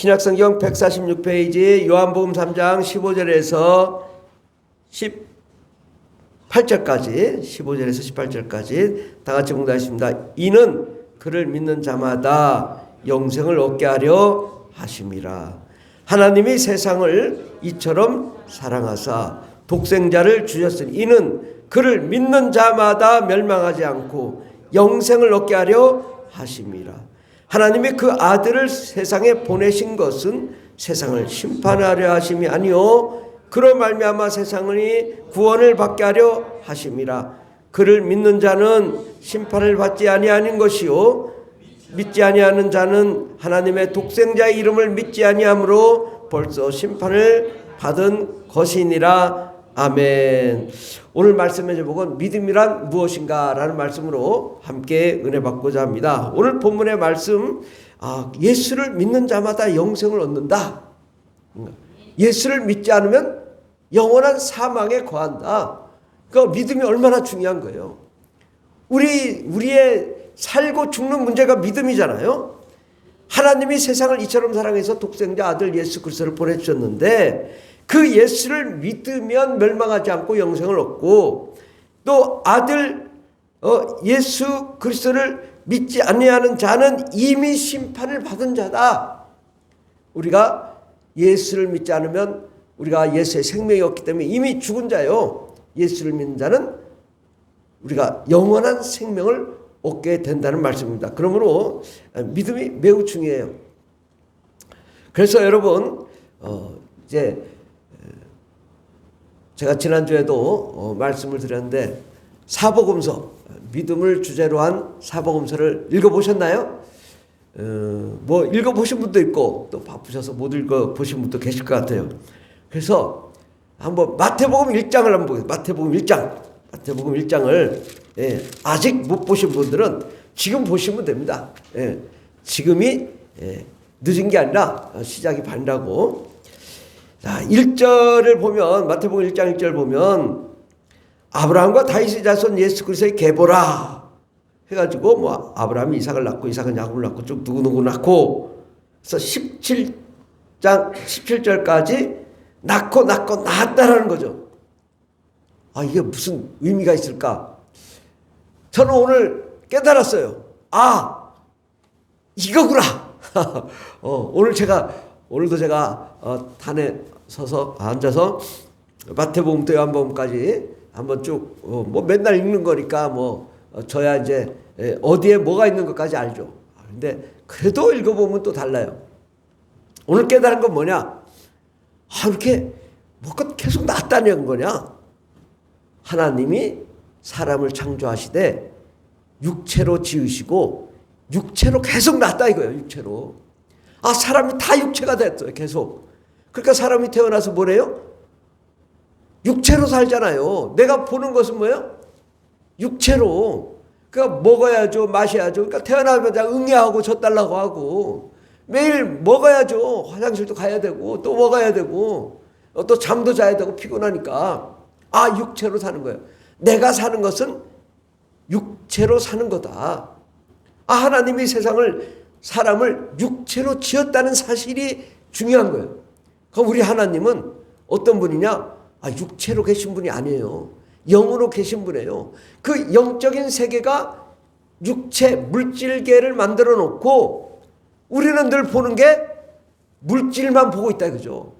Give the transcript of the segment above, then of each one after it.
신약성경 146페이지 요한복음 3장 15절에서 18절까지 15절에서 18절까지 다 같이 봉독하겠습니다. 이는 그를 믿는 자마다 영생을 얻게 하려 하심이라. 하나님이 세상을 이처럼 사랑하사 독생자를 주셨으니 이는 그를 믿는 자마다 멸망하지 않고 영생을 얻게 하려 하심이라. 하나님이 그 아들을 세상에 보내신 것은 세상을 심판하려 하심이 아니요 그로 말미암아 세상이 구원을 받게 하려 하심이라. 그를 믿는 자는 심판을 받지 아니하는 것이요 믿지 아니하는 자는 하나님의 독생자의 이름을 믿지 아니하므로 벌써 심판을 받은 것이니라. 아멘. 오늘 말씀의 제목은 믿음이란 무엇인가 라는 말씀으로 함께 은혜 받고자 합니다. 오늘 본문의 말씀, 예수를 믿는 자마다 영생을 얻는다. 예수를 믿지 않으면 영원한 사망에 거한다. 그 믿음이 얼마나 중요한 거예요. 우리의 살고 죽는 문제가 믿음이잖아요. 하나님이 세상을 이처럼 사랑해서 독생자 아들 예수 그리스도를 보내주셨는데 그 예수를 믿으면 멸망하지 않고 영생을 얻고 또 아들 예수 그리스도를 믿지 아니하는 자는 이미 심판을 받은 자다. 우리가 예수를 믿지 않으면 우리가 예수의 생명이 없기 때문에 이미 죽은 자요. 예수를 믿는 자는 우리가 영원한 생명을 얻게 된다는 말씀입니다. 그러므로 믿음이 매우 중요해요. 그래서 여러분 이제 제가 지난주에도 말씀을 드렸는데 사복음서, 믿음을 주제로 한 사복음서를 읽어보셨나요? 뭐 읽어보신 분도 있고 또 바쁘셔서 못 읽어보신 분도 계실 것 같아요. 그래서 한번 마태복음 1장을 한번 보겠습니다. 마태복음 1장을 아직 못 보신 분들은 지금 보시면 됩니다. 지금이 늦은 게 아니라 시작이 반이라고. 자, 1절을 보면 마태복음 1장 1절 보면 아브라함과 다윗의 자손 예수 그리스도의 계보라 해가지고 뭐 아브라함이 이삭을 낳고 이삭은 야곱을 낳고 쭉 누구누구 낳고 그래서 17절까지 낳고 낳았다라는 거죠. 이게 무슨 의미가 있을까? 저는 오늘 깨달았어요. 이거구나. 오늘도 제가 단에 서서 앉아서 마태복음부터 요한복음까지 한번 쭉 뭐 맨날 읽는 거니까 저야 이제 어디에 뭐가 있는 것까지 알죠. 근데 그래도 읽어보면 또 달라요. 오늘 깨달은 건 뭐냐? 이렇게 뭐가 계속 낫다는 거냐? 하나님이 사람을 창조하시되 육체로 지으시고 육체로 계속 낫다 이거예요. 육체로. 사람이 다 육체가 됐어요. 계속. 그러니까 사람이 태어나서 뭐래요? 육체로 살잖아요. 내가 보는 것은 뭐예요? 육체로. 그러니까 먹어야죠. 마셔야죠. 그러니까 태어나자마자 응애하고 젖달라고 하고 매일 먹어야죠. 화장실도 가야 되고 또 먹어야 되고 또 잠도 자야 되고 피곤하니까 육체로 사는 거예요. 내가 사는 것은 육체로 사는 거다. 하나님이 사람을 육체로 지었다는 사실이 중요한 거예요. 그럼 우리 하나님은 어떤 분이냐? 육체로 계신 분이 아니에요. 영으로 계신 분이에요. 그 영적인 세계가 육체, 물질계를 만들어 놓고 우리는 늘 보는 게 물질만 보고 있다 이거죠.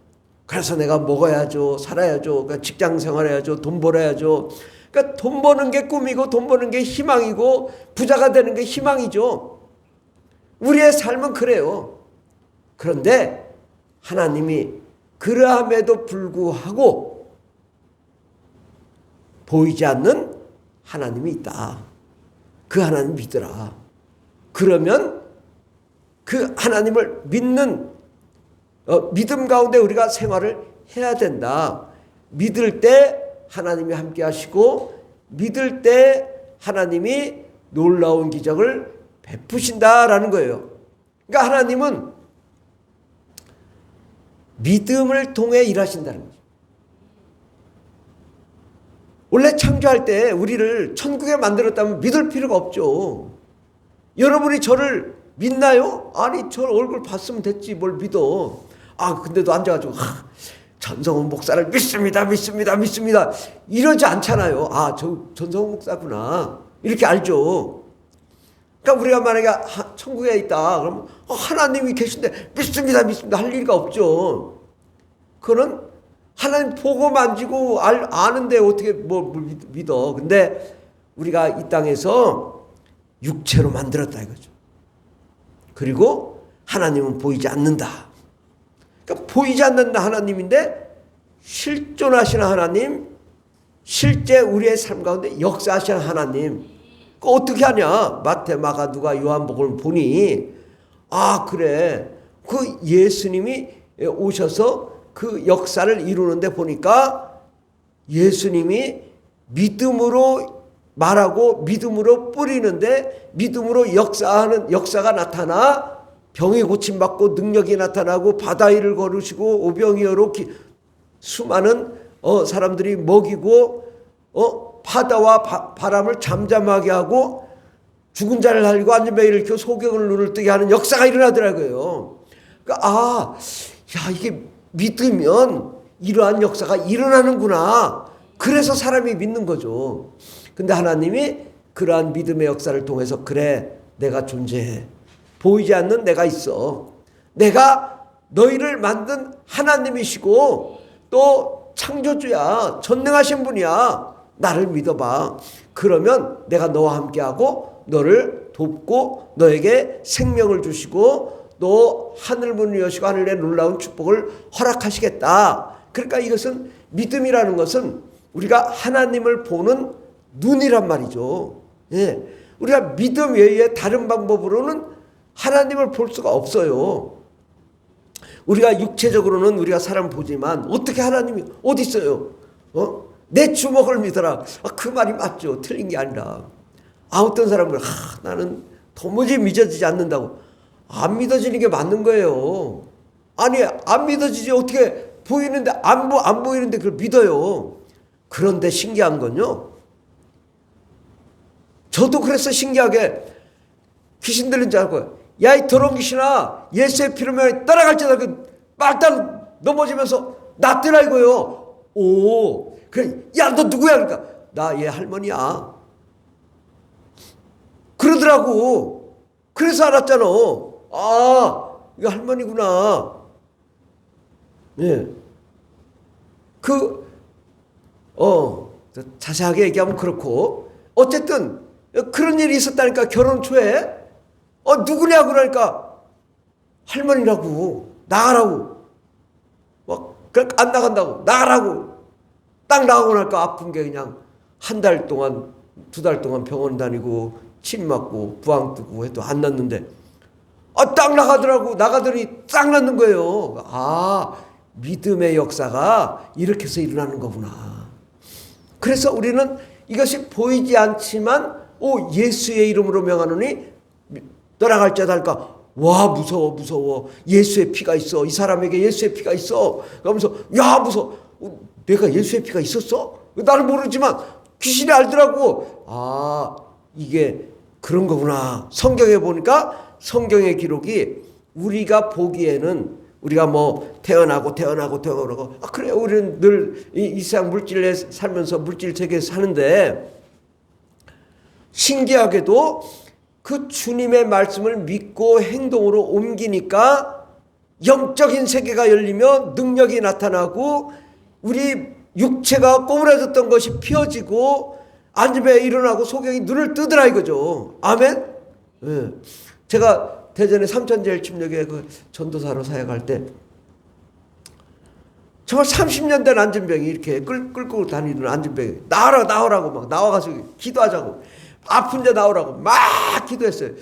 그래서 내가 먹어야죠. 살아야죠. 그러니까 직장 생활해야죠. 돈 벌어야죠. 그러니까 돈 버는 게 꿈이고 돈 버는 게 희망이고 부자가 되는 게 희망이죠. 우리의 삶은 그래요. 그런데 하나님이 그러함에도 불구하고 보이지 않는 하나님이 있다. 그 하나님 믿으라. 그러면 그 하나님을 믿는 믿음 가운데 우리가 생활을 해야 된다. 믿을 때 하나님이 함께 하시고 믿을 때 하나님이 놀라운 기적을 베푸신다라는 거예요. 그러니까 하나님은 믿음을 통해 일하신다는 거죠. 원래 창조할 때 우리를 천국에 만들었다면 믿을 필요가 없죠. 여러분이 저를 믿나요? 아니 저 얼굴 봤으면 됐지 뭘 믿어. 근데도 앉아가지고 전성훈 목사를 믿습니다 이러지 않잖아요. 저 전성훈 목사구나 이렇게 알죠. 그러니까 우리가 만약에 천국에 있다 그러면 하나님이 계신데 믿습니다 할 리가 없죠. 그거는 하나님 보고 만지고 아는데 어떻게 뭘 믿어. 근데 우리가 이 땅에서 육체로 만들었다 이거죠. 그리고 하나님은 보이지 않는다. 그러니까 보이지 않는다 하나님인데 실존하시는 하나님, 실제 우리의 삶 가운데 역사하시는 하나님. 그 어떻게 하냐? 마태, 마가, 누가, 요한복음을 보니 그래. 그 예수님이 오셔서 그 역사를 이루는데 보니까 예수님이 믿음으로 말하고 믿음으로 뿌리는데 믿음으로 역사가 나타나 병이 고침받고 능력이 나타나고 바다 위를 걸으시고 오병이어로 수많은 사람들이 먹이고 바다와 바람을 잠잠하게 하고 죽은 자를 살리고 앉은 배 일으켜 소경을 눈을 뜨게 하는 역사가 일어나더라고요. 그러니까 이게 믿으면 이러한 역사가 일어나는구나. 그래서 사람이 믿는 거죠. 근데 하나님이 그러한 믿음의 역사를 통해서 그래 내가 존재해. 보이지 않는 내가 있어. 내가 너희를 만든 하나님이시고 또 창조주야. 전능하신 분이야. 나를 믿어봐. 그러면 내가 너와 함께하고 너를 돕고 너에게 생명을 주시고 또 하늘 문을 여시고 하늘의 놀라운 축복을 허락하시겠다. 그러니까 이것은 믿음이라는 것은 우리가 하나님을 보는 눈이란 말이죠. 예. 우리가 믿음 외에 다른 방법으로는 하나님을 볼 수가 없어요. 우리가 육체적으로는 우리가 사람 보지만 어떻게 하나님이 어디 있어요? 내 주먹을 믿어라. 그 말이 맞죠. 틀린 게 아니라. 어떤 사람은 나는 도무지 믿어지지 않는다고. 안 믿어지는 게 맞는 거예요. 아니 안 믿어지지 어떻게 보이는데 안 보이는데 그걸 믿어요. 그런데 신기한 건요. 저도 그래서 신기하게 귀신 들린 줄 알고 야 이 더러운 귀신아 예수의 피로면 따라갈지다 말단 넘어지면서 낫더라 이거요. 그래 야 너 누구야 그러니까 나 얘 할머니야 그러더라고. 그래서 알았잖아. 이거 할머니구나. 예. 자세하게 얘기하면 그렇고 어쨌든 그런 일이 있었다니까. 결혼 초에 누구냐 그러니까 할머니라고. 나가라고. 안 나간다고. 나가라고. 딱 나가고 나니까 아픈 게 그냥 한 달 동안 2달 동안 병원 다니고 침 맞고 부항 뜨고 해도 안 낫는데 딱 나가더라고. 나가더니 딱 낫는 거예요. 믿음의 역사가 이렇게 해서 일어나는 거구나. 그래서 우리는 이것이 보이지 않지만 예수의 이름으로 명하노니 떠나갈 자다 하니까 와 무서워. 예수의 피가 있어. 이 사람에게 예수의 피가 있어. 그러면서 야 무서워. 내가 예수의 피가 있었어? 나는 모르지만 귀신이 알더라고. 이게 그런 거구나. 성경에 보니까 성경의 기록이 우리가 보기에는 우리가 뭐 태어나고 그래 우리는 늘 이 세상 물질에 살면서 물질 세계에서 사는데 신기하게도 그 주님의 말씀을 믿고 행동으로 옮기니까 영적인 세계가 열리며 능력이 나타나고 우리 육체가 꼬부라졌던 것이 펴지고 앉으면 일어나고 소경이 눈을 뜨더라 이거죠. 아멘. 예. 제가 대전의 삼천제일 침략에 그 전도사로 사역할 때 정말 30년 된 안진병이 이렇게 끌고 다니는 안진병이 나오라고 막 나와가서 기도하자고 아픈 데 나오라고 막 기도했어요.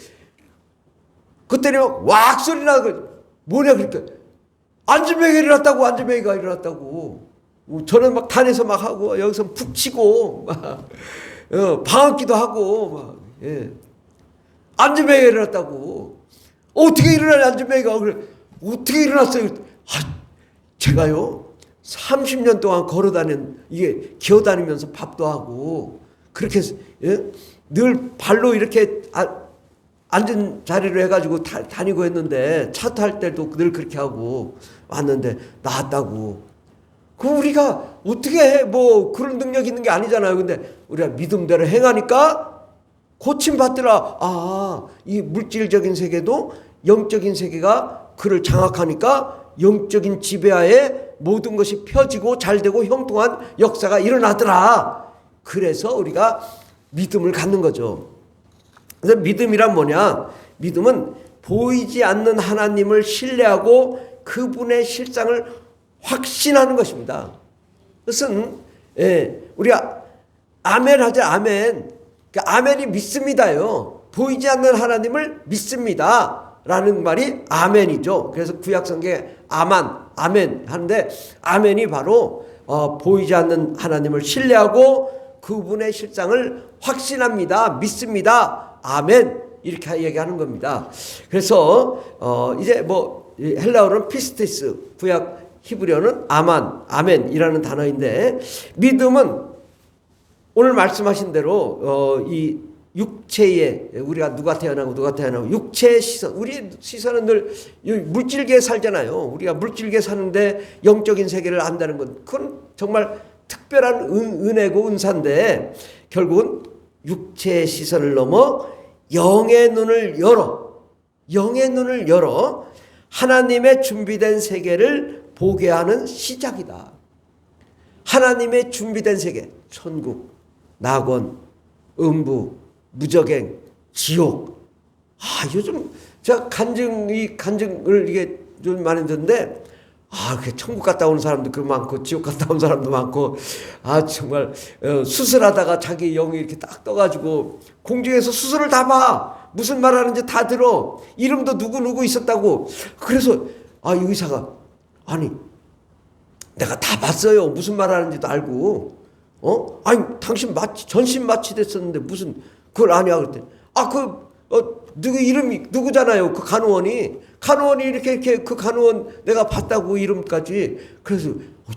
그때는 왁 소리 나고 뭐냐 그러니까 안진병이가 일어났다고. 저는 막 단에서 막 하고 여기서 푹 치고 막 방언기도 하고 막 예. 안진병이 일어났다고. 어떻게 일어나냐 안진병이가. 그래 어떻게 일어났어요? 제가요 30년 동안 이게 기어다니면서 밥도 하고 그렇게 예? 늘 발로 이렇게 앉은 자리로 해가지고 다니고 했는데 차 탈 때도 늘 그렇게 하고 왔는데 나았다고. 그 우리가 어떻게 해? 뭐 그런 능력 있는 게 아니잖아요. 근데 우리가 믿음대로 행하니까 고침 받더라. 아, 이 물질적인 세계도 영적인 세계가 그를 장악하니까 영적인 지배하에 모든 것이 펴지고 잘되고 형통한 역사가 일어나더라. 그래서 우리가 믿음을 갖는 거죠. 그래서 믿음이란 뭐냐? 믿음은 보이지 않는 하나님을 신뢰하고 그분의 실상을 확신하는 것입니다. 그것은 우리가 아멘 하자. 아멘. 그러니까 아멘이 믿습니다요. 보이지 않는 하나님을 믿습니다 라는 말이 아멘이죠. 그래서 구약성경에 아멘 하는데 아멘이 바로 보이지 않는 하나님을 신뢰하고 그분의 실상을 확신합니다. 믿습니다. 아멘. 이렇게 얘기하는 겁니다. 그래서 이제 뭐 헬라어는 피스테스, 구약 히브리어는 아멘이라는 단어인데, 믿음은 오늘 말씀하신 대로 이 육체에 우리가 누가 태어나고 육체의 시선, 우리 시선은 늘 물질계에 살잖아요. 우리가 물질계에 사는데 영적인 세계를 안다는 건 그건 정말 특별한 은혜고 은사인데, 결국은 육체의 시선을 넘어 영의 눈을 열어 하나님의 준비된 세계를 보게 하는 시작이다. 하나님의 준비된 세계, 천국, 낙원, 음부, 무저갱, 지옥. 요즘 제가 간증을 이게 좀 많이 듣는데, 그 천국 갔다 오는 사람도 그 많고 지옥 갔다 온 사람도 많고, 정말 수술하다가 자기 영이 이렇게 딱 떠가지고 공중에서 수술을 다 봐. 무슨 말 하는지 다 들어. 이름도 누구 있었다고. 그래서 이 의사가 아니 내가 다 봤어요. 무슨 말 하는지도 알고. 아니 당신 전신 마취됐었는데 무슨 그걸 아냐 그랬더니 누구 이름이 누구잖아요. 그 간호원이 이렇게 그 간호원 내가 봤다고 이름까지. 그래서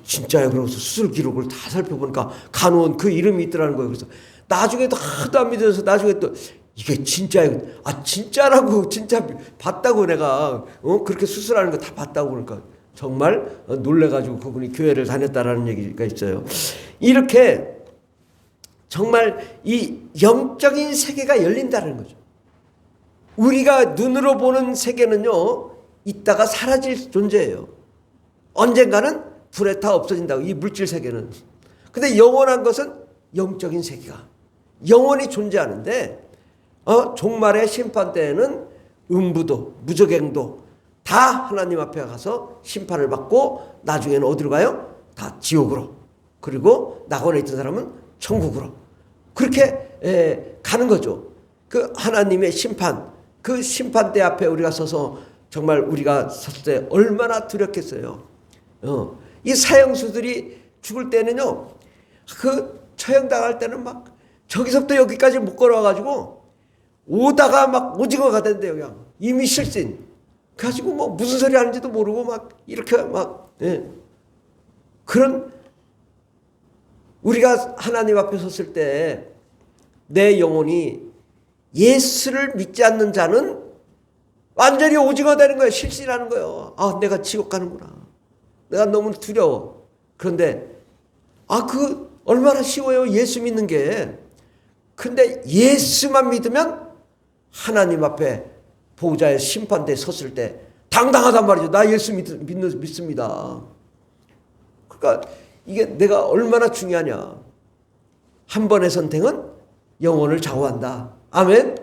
진짜요. 그러면서 수술 기록을 다 살펴보니까 간호원 그 이름이 있더라는 거예요. 그래서 나중에도 하도 안 믿어서 나중에 또 이게 진짜예요. 진짜라고. 진짜 봤다고 내가 그렇게 수술하는 거 다 봤다고. 그러니까 정말 놀래가지고 그분이 교회를 다녔다라는 얘기가 있어요. 이렇게 정말 이 영적인 세계가 열린다는 거죠. 우리가 눈으로 보는 세계는요, 있다가 사라질 존재예요. 언젠가는 불에 타 없어진다고, 이 물질 세계는. 근데 영원한 것은 영적인 세계가 영원히 존재하는데, 종말의 심판 때에는 음부도 무저갱도 다 하나님 앞에 가서 심판을 받고 나중에는 어디로 가요? 다 지옥으로. 그리고 낙원에 있던 사람은 천국으로. 그렇게 가는 거죠. 그 하나님의 심판, 그 심판대 앞에 우리가 서서 정말 우리가 섰을 때 얼마나 두렵겠어요. 이 사형수들이 죽을 때는요, 그 처형당할 때는 막 저기서부터 여기까지 못 걸어와가지고 오다가 막 오징어가 된대요. 그냥 이미 실신. 가지고 뭐 무슨 소리 하는지도 모르고 막 이렇게 막 그런, 우리가 하나님 앞에 섰을 때 내 영혼이 예수를 믿지 않는 자는 완전히 오징어 되는 거예요. 실신하는 거예요. 내가 지옥 가는구나. 내가 너무 두려워. 그런데 그 얼마나 쉬워요. 예수 믿는 게. 근데 예수만 믿으면 하나님 앞에 보호자의 심판대에 섰을 때 당당하단 말이죠. 나 예수 믿습니다. 그러니까 이게 내가 얼마나 중요하냐. 한 번의 선택은 영혼을 좌우한다. 아멘.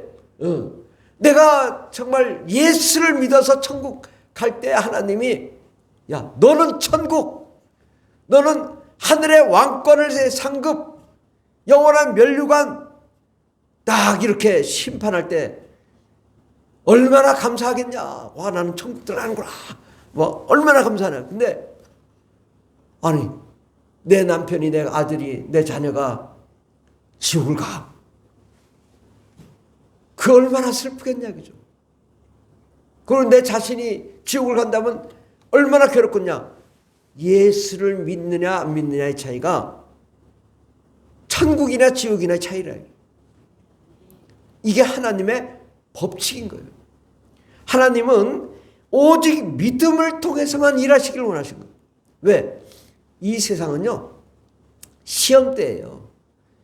내가 정말 예수를 믿어서 천국 갈 때 하나님이, 야, 너는 천국, 너는 하늘의 왕권을 상급, 영원한 면류관, 딱 이렇게 심판할 때 얼마나 감사하겠냐. 와, 나는 천국 들어가는구나. 뭐 얼마나 감사하냐. 근데 내 남편이, 내 아들이, 내 자녀가 지옥을 가. 그 얼마나 슬프겠냐, 그죠? 그리고 내 자신이 지옥을 간다면 얼마나 괴롭겠냐. 예수를 믿느냐 안 믿느냐의 차이가 천국이나 지옥이나 차이라. 이게 하나님의 법칙인 거예요. 하나님은 오직 믿음을 통해서만 일하시길 원하신 거예요. 왜? 이 세상은요, 시험대예요.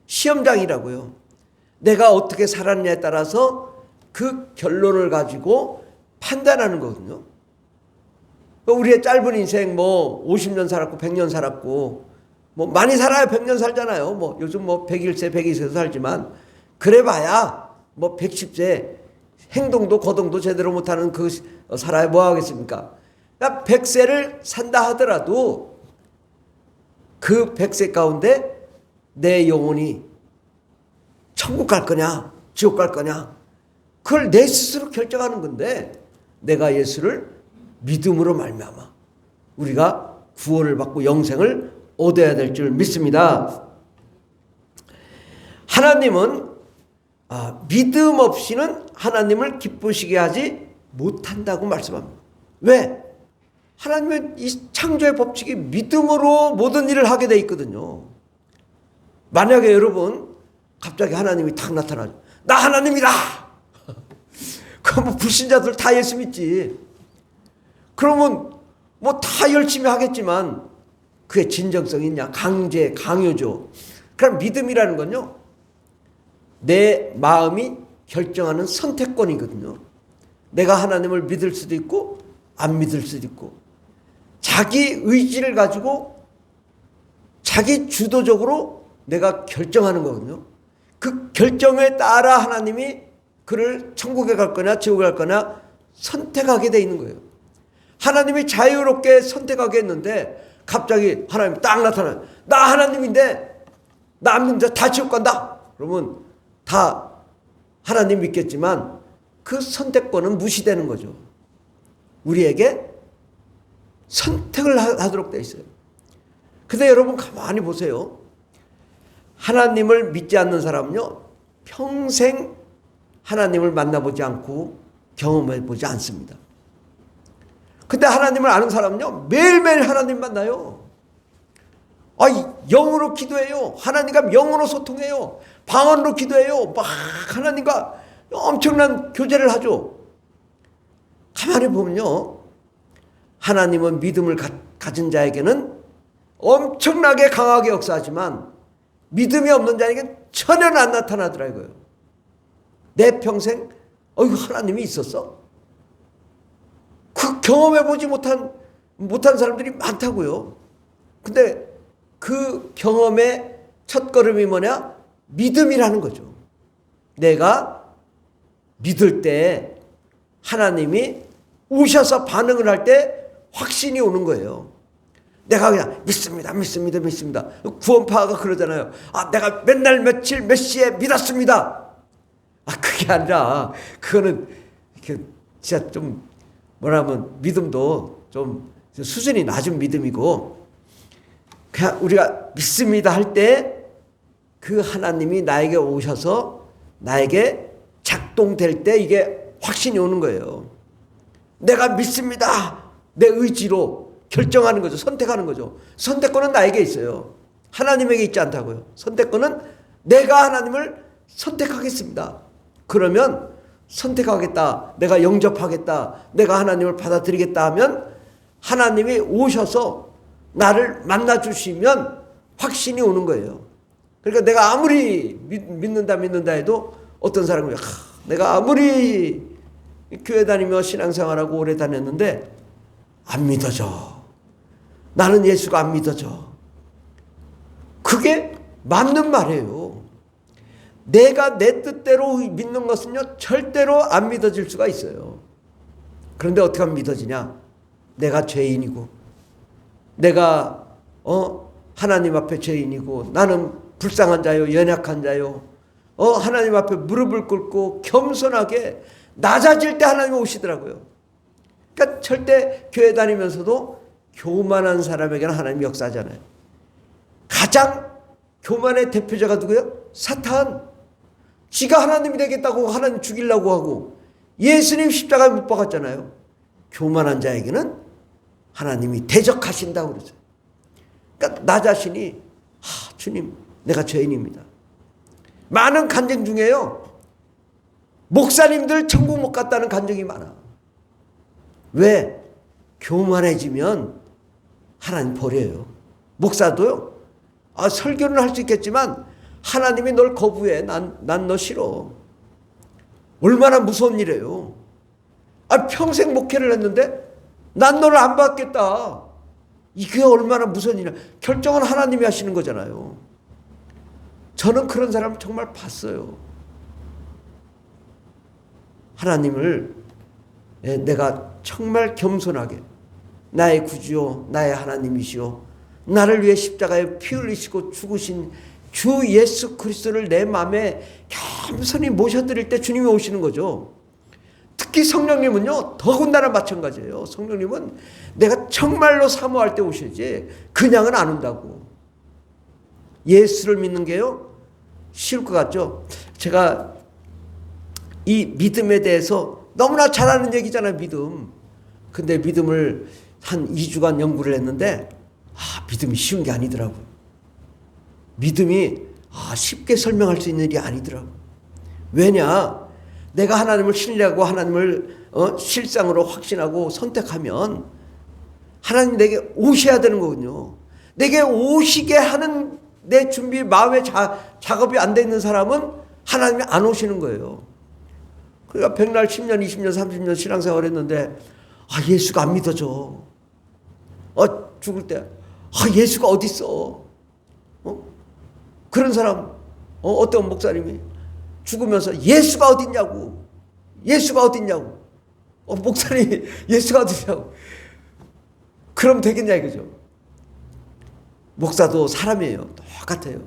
시험장이라고요. 내가 어떻게 살았냐에 따라서 그 결론을 가지고 판단하는 거거든요. 우리의 짧은 인생 50년 살았고 100년 살았고 많이 살아야 100년 살잖아요. 요즘 101세 102세 살지만 그래봐야 110세 행동도 거동도 제대로 못하는 살아야 뭐 하겠습니까? 그러니까 100세를 산다 하더라도 그 100세 가운데 내 영혼이 천국 갈 거냐 지옥 갈 거냐 그걸 내 스스로 결정하는 건데, 내가 예수를 믿음으로 말미암아 우리가 구원을 받고 영생을 얻어야 될 줄 믿습니다. 하나님은 믿음 없이는 하나님을 기쁘시게 하지 못한다고 말씀합니다. 왜? 하나님의 이 창조의 법칙이 믿음으로 모든 일을 하게 돼 있거든요. 만약에 여러분 갑자기 하나님이 탁 나타나죠. 나 하나님이다. 그럼 불신자들 다 예수 믿지. 그러면 다 열심히 하겠지만 그의 진정성이 있냐? 강제, 강요죠. 그럼 믿음이라는 건요, 내 마음이 결정하는 선택권이거든요. 내가 하나님을 믿을 수도 있고 안 믿을 수도 있고, 자기 의지를 가지고 자기 주도적으로 내가 결정하는 거거든요. 그 결정에 따라 하나님이 그를 천국에 갈 거냐 지옥에 갈 거냐 선택하게 돼 있는 거예요. 하나님이 자유롭게 선택하게 했는데 갑자기 하나님이 딱 나타나요. 나 하나님인데 나 안 믿는다 다 지옥 간다. 그러면 다 하나님 믿겠지만 그 선택권은 무시되는 거죠. 우리에게 선택을 하도록 돼 있어요. 근데 여러분 가만히 보세요. 하나님을 믿지 않는 사람은요, 평생 하나님을 만나보지 않고 경험해보지 않습니다. 근데 하나님을 아는 사람은요, 매일매일 하나님 만나요. 영으로 기도해요. 하나님과 영으로 소통해요. 방언으로 기도해요. 막 하나님과 엄청난 교제를 하죠. 가만히 보면요, 하나님은 믿음을 가진 자에게는 엄청나게 강하게 역사하지만 믿음이 없는 자에게는 전혀 안 나타나더라 이거예요. 내 평생 하나님이 있었어? 그 경험해보지 못한 사람들이 많다고요. 근데 그 경험의 첫걸음이 뭐냐? 믿음이라는 거죠. 내가 믿을 때 하나님이 오셔서 반응을 할 때 확신이 오는 거예요. 내가 그냥 믿습니다. 구원파가 그러잖아요. 내가 맨날 며칠 몇 시에 믿었습니다. 그게 아니라 그거는 진짜 좀 뭐라면 믿음도 좀 수준이 낮은 믿음이고, 그냥 우리가 믿습니다 할 때 그 하나님이 나에게 오셔서 나에게 작동될 때 이게 확신이 오는 거예요. 내가 믿습니다. 내 의지로 결정하는 거죠. 선택하는 거죠. 선택권은 나에게 있어요. 하나님에게 있지 않다고요. 선택권은 내가 하나님을 선택하겠습니다. 그러면 선택하겠다, 내가 영접하겠다, 내가 하나님을 받아들이겠다 하면 하나님이 오셔서 나를 만나주시면 확신이 오는 거예요. 그러니까 내가 아무리 믿는다 해도 어떤 사람이 내가 아무리 교회 다니며 신앙생활하고 오래 다녔는데 안 믿어져. 나는 예수가 안 믿어져. 그게 맞는 말이에요. 내가 내 뜻대로 믿는 것은요, 절대로 안 믿어질 수가 있어요. 그런데 어떻게 하면 믿어지냐? 내가 죄인이고, 내가 하나님 앞에 죄인이고, 나는 불쌍한 자요, 연약한 자요, 하나님 앞에 무릎을 꿇고 겸손하게 낮아질 때 하나님이 오시더라고요. 그러니까 절대 교회 다니면서도 교만한 사람에게는 하나님이 역사하잖아요. 가장 교만의 대표자가 누구예요? 사탄. 지가 하나님이 되겠다고 하나님 죽이려고 하고 예수님 십자가에 못 박았잖아요. 교만한 자에게는 하나님이 대적하신다고 그러죠. 그러니까 나 자신이 주님 내가 죄인입니다. 많은 간증 중에요, 목사님들 천국 못 갔다는 간증이 많아. 왜? 교만해지면 하나님 버려요. 목사도요. 설교는 할 수 있겠지만 하나님이 널 거부해. 난 너 싫어. 얼마나 무서운 일이에요. 평생 목회를 했는데 난 너를 안 받겠다. 이게 얼마나 무서운 일이야. 결정은 하나님이 하시는 거잖아요. 저는 그런 사람 정말 봤어요. 하나님을 내가 정말 겸손하게 나의 구주요 나의 하나님이시요 나를 위해 십자가에 피 흘리시고 죽으신 주 예수 그리스도를 내 마음에 겸손히 모셔드릴 때 주님이 오시는 거죠. 특히 성령님은요 더군다나 마찬가지예요. 성령님은 내가 정말로 사모할 때 오셔야지 그냥은 안 온다고. 예수를 믿는 게요 쉬울 것 같죠. 제가 이 믿음에 대해서 너무나 잘하는 얘기잖아요. 믿음. 근데 믿음을 한 2주간 연구를 했는데 믿음이 쉬운 게 아니더라고요. 믿음이 쉽게 설명할 수 있는 일이 아니더라고요. 왜냐? 내가 하나님을 신뢰하고 하나님을 실상으로 확신하고 선택하면 하나님 내게 오셔야 되는 거거든요. 내게 오시게 하는 내 준비 마음의 작업이 안 돼 있는 사람은 하나님이 안 오시는 거예요. 그러니까 백날 10년 20년 30년 신앙생활 했는데 예수가 안 믿어져. 죽을 때 예수가 어디 있어? 그런 사람 어떤 목사님이 죽으면서 예수가 어디 있냐고. 예수가 어디 있냐고. 목사님 예수가 어디 있냐고. 그럼 되겠냐 이거죠. 목사도 사람이에요. 똑같아요.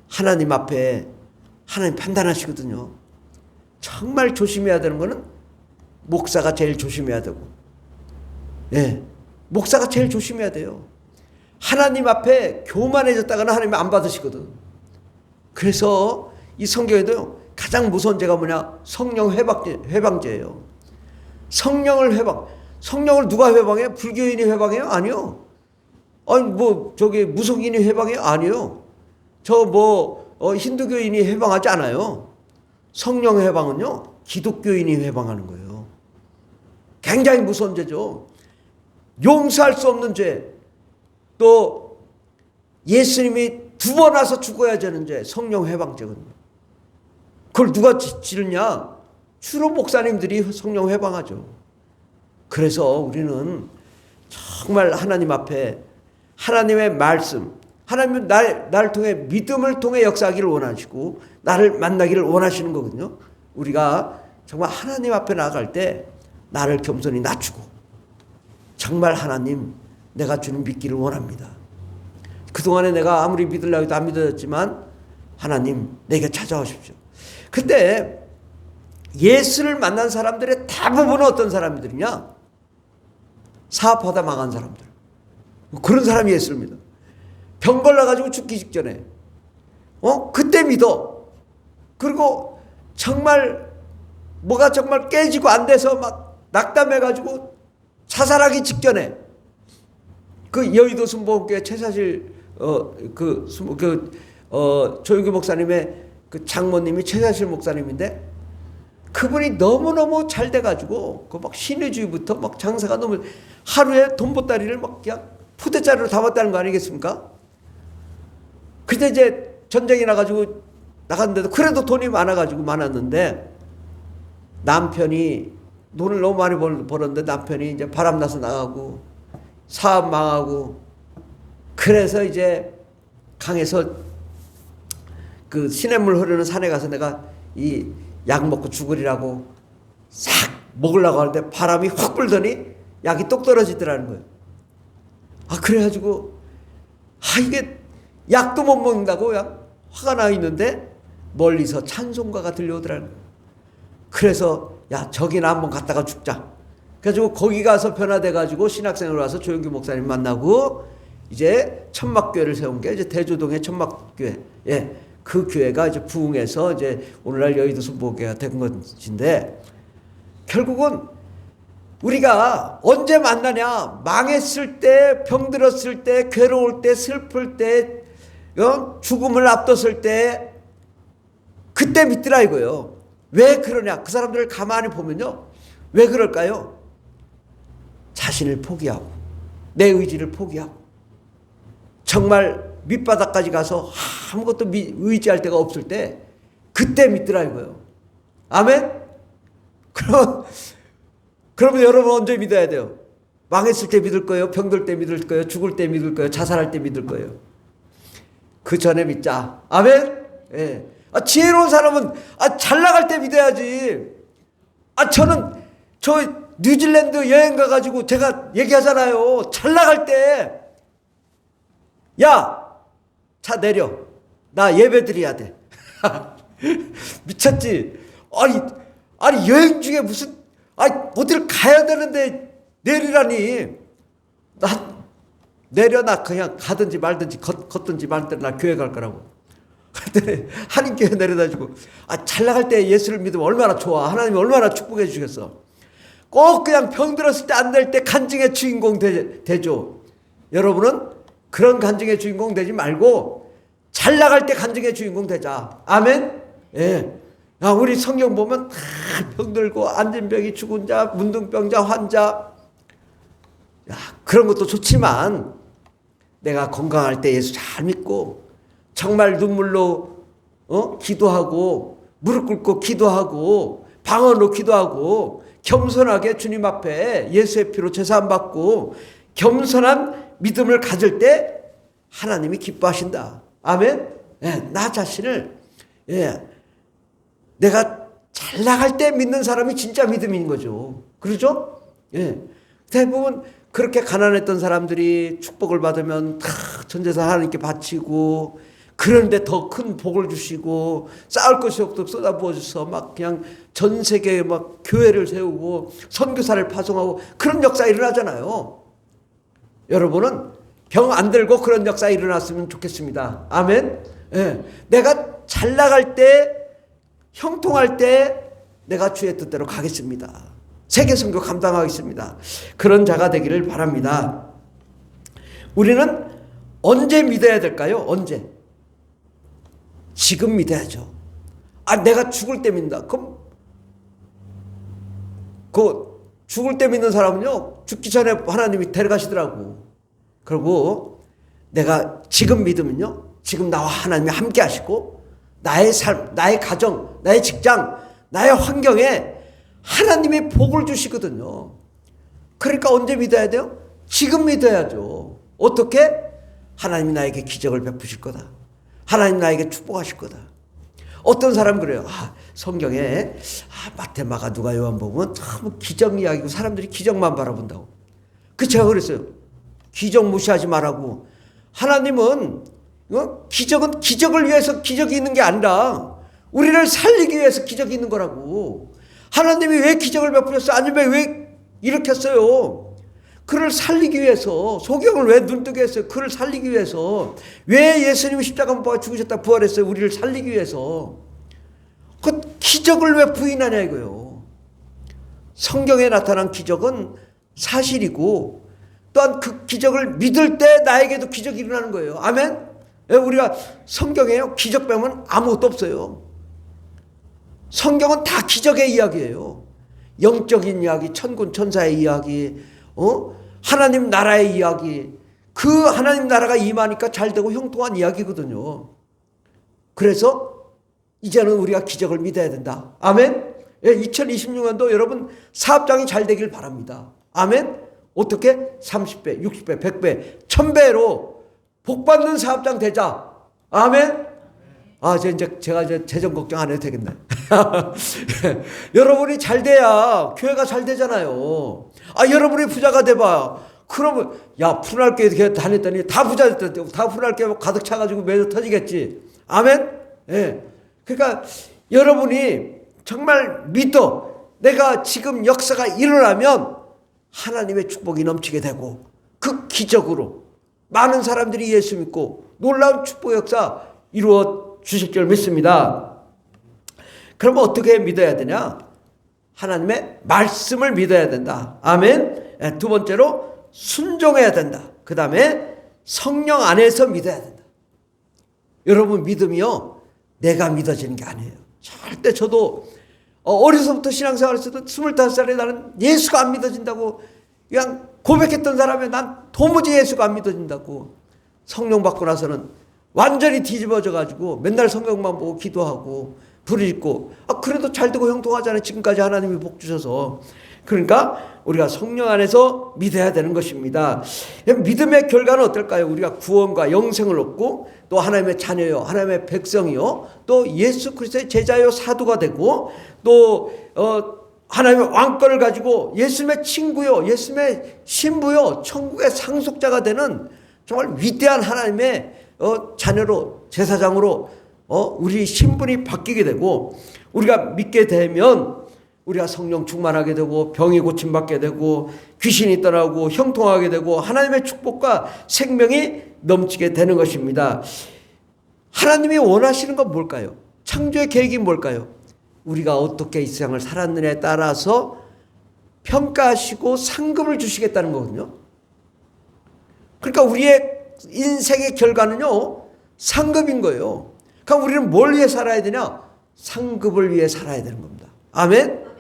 하나님 앞에 하나님 판단하시거든요. 정말 조심해야 되는 거는 목사가 제일 조심해야 되고, 목사가 제일 조심해야 돼요. 하나님 앞에 교만해졌다가는 하나님이 안 받으시거든. 그래서 이 성경에도요 가장 무서운 죄가 뭐냐? 성령 회방죄예요. 성령을 누가 회방해요? 불교인이 회방해요? 아니요. 무속인이 회방해요? 아니요. 힌두교인이 회방하지 않아요. 성령 회방은요 기독교인이 회방하는 거예요. 굉장히 무서운 죄죠. 용서할 수 없는 죄. 또 예수님이 2번 와서 죽어야 되는 죄, 성령 회방죄거든요. 그걸 누가 지르냐? 주로 목사님들이 성령 회방하죠. 그래서 우리는 정말 하나님 앞에 하나님의 말씀, 하나님은 나를 통해 믿음을 통해 역사하기를 원하시고 나를 만나기를 원하시는 거거든요. 우리가 정말 하나님 앞에 나아갈 때 나를 겸손히 낮추고 정말 하나님 내가 주님 믿기를 원합니다. 그동안에 내가 아무리 믿으려고 해도 안 믿어졌지만 하나님 내게 찾아오십시오. 근데 예수를 만난 사람들의 대부분은 어떤 사람들이냐? 사업하다 망한 사람들. 그런 사람이 예수를 믿어. 병 걸려가지고 죽기 직전에 그때 믿어. 그리고 정말 뭐가 정말 깨지고 안 돼서 막 낙담해가지고 자살하기 직전에 그 여의도 순복음교회 최사실 조용기 목사님의 그 장모님이 최사실 목사님인데 그분이 너무너무 잘 돼가지고 그 막 신의주의부터 막 장사가 너무 하루에 돈 보따리를 막 그냥 푸대자루로 담았다는 거 아니겠습니까? 근데 이제 전쟁이 나가지고 나갔는데도 그래도 돈이 많았는데 남편이 돈을 너무 많이 벌었는데 남편이 이제 바람나서 나가고 사업 망하고 그래서 이제 강에서 그 시냇물 흐르는 산에 가서 내가 이 약 먹고 죽으리라고 싹 먹으려고 하는데 바람이 확 불더니 약이 똑 떨어지더라는 거예요. 그래가지고 이게 약도 못 먹는다고 화가 나 있는데 멀리서 찬송가가 들려오더라는 거예요. 그래서 저기나 한번 갔다가 죽자. 그래가지고 거기 가서 변화돼가지고 신학생으로 와서 조용기 목사님 만나고 이제 천막교회를 세운 게 이제 대조동의 천막교회. 그 교회가 이제 부흥해서 이제 오늘날 여의도 순복음교회가 된 것인데 결국은 우리가 언제 만나냐? 망했을 때, 병들었을 때, 괴로울 때, 슬플 때, 죽음을 앞뒀을 때 그때 믿더라 이거예요. 왜 그러냐? 그 사람들을 가만히 보면요. 왜 그럴까요? 자신을 포기하고 내 의지를 포기하고 정말 밑바닥까지 가서 아무것도 의지할 데가 없을 때 그때 믿더라 이거예요. 아멘? 그러면 여러분 언제 믿어야 돼요? 망했을 때 믿을 거예요? 병들 때 믿을 거예요? 죽을 때 믿을 거예요? 자살할 때 믿을 거예요? 그 전에 믿자. 아멘? 예. 지혜로운 사람은 잘 나갈 때 믿어야지. 저는 저 뉴질랜드 여행 가가지고 제가 얘기하잖아요. 잘 나갈 때, 야, 차 내려. 나 예배 드려야 돼. 미쳤지? 아니 여행 중에 무슨 어디를 가야 되는데 내리라니. 나 내려. 나 그냥 가든지 말든지 걷든지 말든지 나 교회 갈 거라고. 그랬더니 한인교회 내려다주고 잘 나갈 때 예수를 믿으면 얼마나 좋아. 하나님이 얼마나 축복해 주시겠어. 꼭 그냥 병들었을 때 안 될 때 간증의 주인공 되죠. 여러분은 그런 간증의 주인공 되지 말고 잘 나갈 때 간증의 주인공 되자. 아멘? 예. 우리 성경 보면 다 병들고 안진병이 죽은 자, 문둥병자, 환자. 그런 것도 좋지만 내가 건강할 때 예수 잘 믿고 정말 눈물로 기도하고 무릎 꿇고 기도하고 방언으로 기도하고 겸손하게 주님 앞에 예수의 피로 제사함 받고 겸손한 믿음을 가질 때 하나님이 기뻐하신다. 아멘? 예, 나 자신을 내가 잘 나갈 때 믿는 사람이 진짜 믿음인 거죠. 그러죠? 예. 대부분 그렇게 가난했던 사람들이 축복을 받으면 다 전재산 하나님께 바치고 그런데 더 큰 복을 주시고 쌓을 것이 없도록 쏟아부어 주셔서 막 그냥 전 세계에 막 교회를 세우고 선교사를 파송하고 그런 역사 일어나잖아요. 여러분은 병 안 들고 그런 역사 일어났으면 좋겠습니다. 아멘. 예. 내가 잘 나갈 때 형통할 때 내가 주의 뜻대로 가겠습니다. 세계 선교 감당하겠습니다. 그런 자가 되기를 바랍니다. 우리는 언제 믿어야 될까요? 언제? 지금 믿어야죠. 내가 죽을 때 믿는다. 그럼 죽을 때 믿는 사람은요, 죽기 전에 하나님이 데려가시더라고. 그리고 내가 지금 믿으면요, 지금 나와 하나님이 함께 하시고 나의 삶, 나의 가정, 나의 직장, 나의 환경에 하나님이 복을 주시거든요. 그러니까 언제 믿어야 돼요? 지금 믿어야죠. 어떻게? 하나님이 나에게 기적을 베푸실 거다. 하나님 나에게 축복하실 거다. 어떤 사람 그래요. 성경에 마태, 마가, 누가, 요한복음은 참 기적 이야기고 사람들이 기적만 바라본다고. 제가 그랬어요. 기적 무시하지 말라고. 하나님은 기적은 기적을 위해서 기적이 있는 게 아니라 우리를 살리기 위해서 기적이 있는 거라고. 하나님이 왜 기적을 베푸셨어요? 아니면 왜 일으켰어요? 그를 살리기 위해서. 소경을 왜 눈뜨게 했어요? 그를 살리기 위해서. 왜 예수님이 십자가 못 박아 죽으셨다 부활했어요? 우리를 살리기 위해서. 그 기적을 왜 부인하냐 이거요. 성경에 나타난 기적은 사실이고 또한 그 기적을 믿을 때 나에게도 기적이 일어나는 거예요. 아멘? 우리가 성경에요, 기적 빼면 아무것도 없어요. 성경은 다 기적의 이야기예요. 영적인 이야기, 천군 천사의 이야기, 하나님 나라의 이야기. 그 하나님 나라가 임하니까 잘되고 형통한 이야기거든요. 그래서 이제는 우리가 기적을 믿어야 된다. 아멘? 2026년도 여러분 사업장이 잘 되길 바랍니다. 아멘? 어떻게? 30배, 60배, 100배, 1000배로 복받는 사업장 되자. 아멘? 제가 이제 재정 걱정 안 해도 되겠네. 여러분이 잘 돼야 교회가 잘 되잖아요. 여러분이 부자가 돼봐. 그러면, 푸날교회 이렇게 다녔더니 다 부자 됐다. 다 푸날교회 가득 차가지고 매주 터지겠지. 아멘? 예. 그러니까 여러분이 정말 믿어. 내가 지금 역사가 일어나면 하나님의 축복이 넘치게 되고 그 기적으로 많은 사람들이 예수 믿고 놀라운 축복 역사 이루어 주실 줄 믿습니다. 그러면 어떻게 믿어야 되냐? 하나님의 말씀을 믿어야 된다. 아멘. 두 번째로 순종해야 된다. 그 다음에 성령 안에서 믿어야 된다. 여러분 믿음이요, 내가 믿어지는 게 아니에요. 절대 저도 어려서부터 신앙생활을 했을 때 25살에 나는 예수가 안 믿어진다고 그냥 고백했던 사람이 난 도무지 예수가 안 믿어진다고. 성령 받고 나서는 완전히 뒤집어져 가지고 맨날 성경만 보고 기도하고 부르짖고 그래도 잘 되고 형통하잖아요. 지금까지 하나님이 복 주셔서. 그러니까 우리가 성령 안에서 믿어야 되는 것입니다. 믿음의 결과는 어떨까요? 우리가 구원과 영생을 얻고 또 하나님의 자녀요, 하나님의 백성이요, 또 예수 그리스도의 제자요, 사도가 되고 또 하나님의 왕권을 가지고 예수님의 친구요, 예수님의 신부요, 천국의 상속자가 되는 정말 위대한 하나님의 자녀로, 제사장으로 우리 신분이 바뀌게 되고, 우리가 믿게 되면 우리가 성령 충만하게 되고 병이 고침받게 되고 귀신이 떠나고 형통하게 되고 하나님의 축복과 생명이 넘치게 되는 것입니다. 하나님이 원하시는 건 뭘까요? 창조의 계획이 뭘까요? 우리가 어떻게 이 세상을 살았느냐에 따라서 평가하시고 상급을 주시겠다는 거거든요. 그러니까 우리의 인생의 결과는요, 상급인 거예요. 그러니까 우리는 뭘 위해 살아야 되냐? 상급을 위해 살아야 되는 겁니다. 아멘?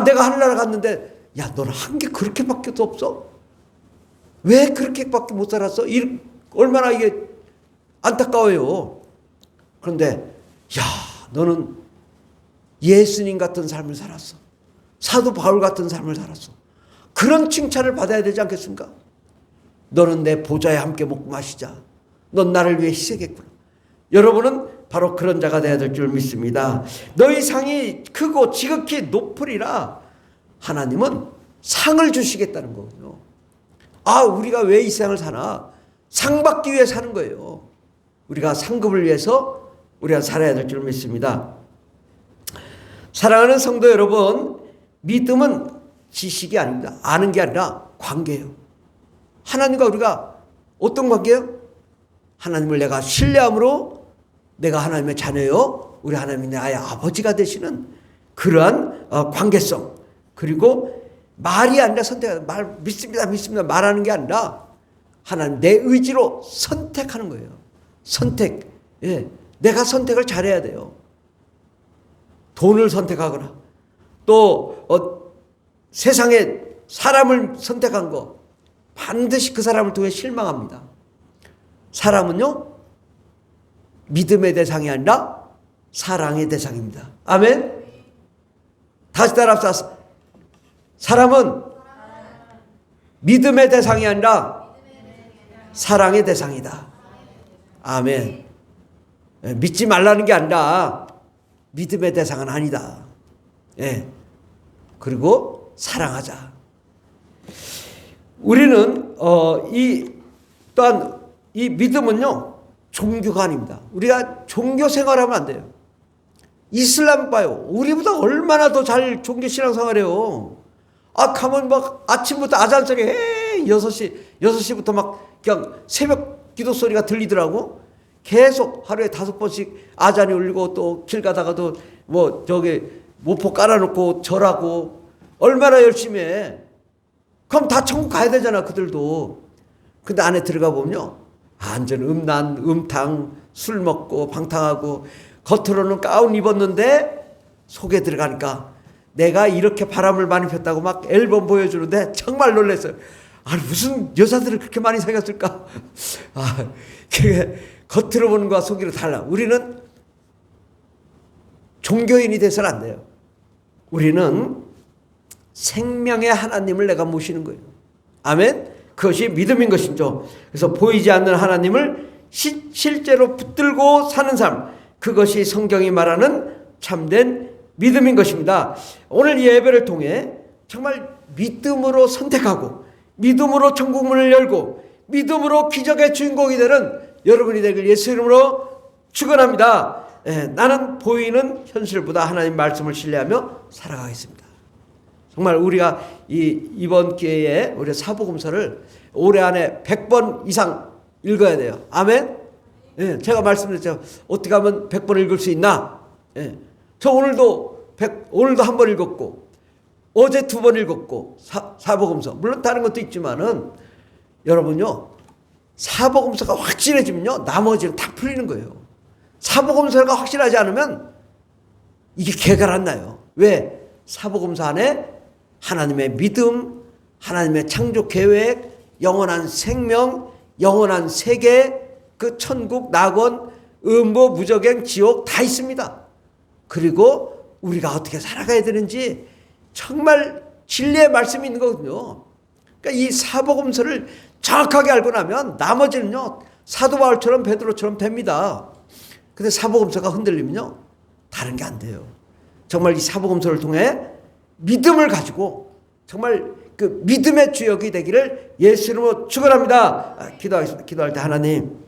내가 하늘나라 갔는데, 야, 너는 한 게 그렇게밖에 없어? 왜 그렇게밖에 못 살았어? 얼마나 이게 안타까워요. 그런데, 야, 너는 예수님 같은 삶을 살았어. 사도 바울 같은 삶을 살았어. 그런 칭찬을 받아야 되지 않겠습니까? 너는 내 보좌에 함께 먹고 마시자. 넌 나를 위해 희생했구나. 여러분은 바로 그런 자가 되어야 될 줄 믿습니다. 너희 상이 크고 지극히 높으리라. 하나님은 상을 주시겠다는 거군요. 우리가 왜 이 세상을 사나? 상 받기 위해 사는 거예요. 우리가 상급을 위해서 우리가 살아야 될 줄 믿습니다. 사랑하는 성도 여러분, 믿음은 지식이 아닙니다. 아는 게 아니라 관계예요. 하나님과 우리가 어떤 관계예요? 하나님을 내가 신뢰함으로 내가 하나님의 자녀요, 우리 하나님이 나의 아버지가 되시는 그러한 관계성. 그리고 말이 아니라 믿습니다 말하는 게 아니라 하나님 내 의지로 선택하는 거예요. 선택. 예, 내가 선택을 잘해야 돼요. 돈을 선택하거나 또 세상에 사람을 선택한 거 반드시 그 사람을 통해 실망합니다. 사람은요, 믿음의 대상이 아니라 사랑의 대상입니다. 아멘? 다시 따라합시다. 사람은 믿음의 대상이 아니라 사랑의 대상이다. 아멘. 믿지 말라는 게 아니라 믿음의 대상은 아니다. 예. 그리고 사랑하자. 우리는 또한 이 믿음은요, 종교가 아닙니다. 우리가 종교 생활하면 안 돼요. 이슬람 봐요. 우리보다 얼마나 더 잘 종교 신앙 생활해요. 가면 막 아침부터 아잔 소리 6시부터 막 그냥 새벽 기도 소리가 들리더라고. 계속 하루에 5번씩 아잔이 울리고 또 길 가다가도 모포 깔아놓고 절하고 얼마나 열심히 해. 그럼 다 천국 가야 되잖아, 그들도. 근데 안에 들어가 보면요, 완전 음란, 음탕, 술 먹고 방탕하고 겉으로는 가운 입었는데 속에 들어가니까 내가 이렇게 바람을 많이 폈다고 막 앨범 보여주는데 정말 놀랐어요. 무슨 여자들을 그렇게 많이 사귀었을까? 그게 겉으로 보는 것과 속으로 달라. 우리는 종교인이 돼서는 안 돼요. 우리는 생명의 하나님을 내가 모시는 거예요. 아멘? 그것이 믿음인 것이죠. 그래서 보이지 않는 하나님을 실제로 붙들고 사는 삶, 그것이 성경이 말하는 참된 믿음인 것입니다. 오늘 이 예배를 통해 정말 믿음으로 선택하고 믿음으로 천국문을 열고 믿음으로 기적의 주인공이 되는 여러분이 되길 예수 이름으로 축원합니다. 나는 보이는 현실보다 하나님 말씀을 신뢰하며 살아가겠습니다. 정말 우리가 이번 기회에 우리 사복음서를 올해 안에 100번 이상 읽어야 돼요. 아멘? 제가 말씀드렸죠. 어떻게 하면 100번 읽을 수 있나? 저 오늘도 한 번 읽었고 어제 2번 읽었고 사복음서 물론 다른 것도 있지만은 여러분요, 사복음서가 확실해지면요 나머지는 다 풀리는 거예요. 사복음서가 확실하지 않으면 이게 개가 안 나요. 왜? 사복음서 안에 하나님의 믿음, 하나님의 창조 계획, 영원한 생명, 영원한 세계, 그 천국, 낙원, 음보, 무저갱, 지옥 다 있습니다. 그리고 우리가 어떻게 살아가야 되는지 정말 진리의 말씀이 있는 거거든요. 그러니까 이 사복음서를 정확하게 알고 나면 나머지는요, 사도 바울처럼 베드로처럼 됩니다. 근데 사복음서가 흔들리면요, 다른 게 안 돼요. 정말 이 사복음서를 통해 믿음을 가지고 정말 그 믿음의 주역이 되기를 예수 이름으로 축원합니다. 기도하겠습니다. 기도할 때 하나님,